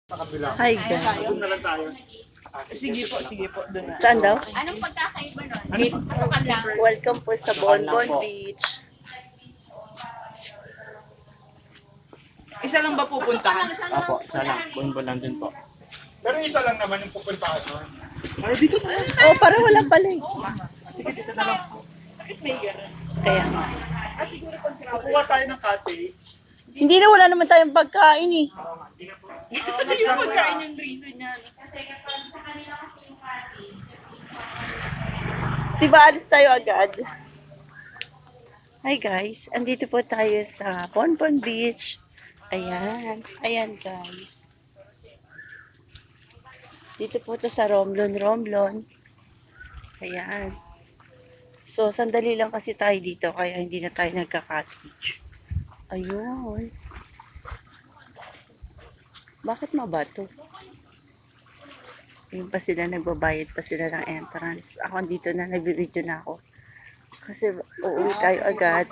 Sa kabila. Hi guys. Doon na lang tayo. Sige po, doon na. Saan daw? Anong pagkakaiba nun? Pasukan lang. Welcome po sa Bonbon Beach. Isa lang ba pupuntahan? Apo, isa lang. Bonbon lang din po. Pero isa lang naman yung pupuntahan nun. Oh, para wala pala eh. Sige, dito na lang. Bakit may gano'n? Kaya nga. Kukuha tayo ng cottage. Hindi na wala naman tayong pagkain eh. Yung pagkain yung reason niya. Diba alis tayo agad? Hi guys, andito po tayo sa Bonbon Beach. Ayan, ayan guys. Dito po to sa Romblon. Ayan. So, sandali lang kasi tayo dito, kaya hindi na tayo nagka-cottage. Ayun. Bakit mabato? Yung pa sila, nagbabayad pa sila ng entrance. Ako dito na, nag-video na ako. Kasi uuwi tayo agad.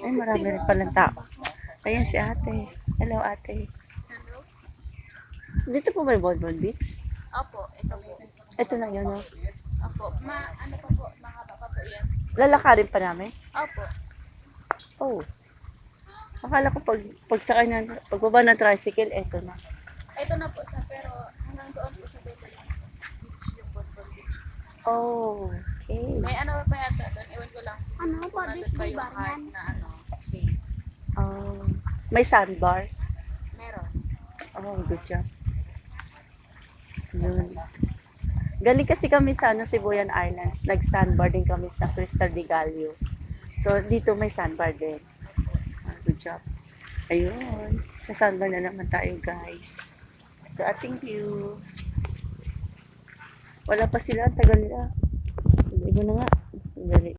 Ay, marami rin palang tao. Ayan si ate. Hello ate. Hello? Dito po may Bonbon Beach? Opo, ito po. Ito na yun, no? Opo, ano pa po, mahaba pa po yan. Lalakarin pa namin? Opo. Oh. Akala ko pagsakay na, pagbaba ng tricycle, eto na. Ito na po siya, pero hanggang doon po sa dulo yung beach, yung Bonbon Beach. Oh, okay. May ano pa yata doon, ewan ko lang. Ano po, beach pa yung kahit na shade. Oh, may sandbar? Meron. Oh, good job. Yun. Galing kasi kami sa Sibuyan Islands. Nag-sandbar din kami sa Crystal de Gallo. So, dito may sandbar din. Good job. Ayun. Sa sandbar na naman tayo, guys. Ito ating view. Wala pa sila. Tagal nila. Hindi ko na nga. Dali.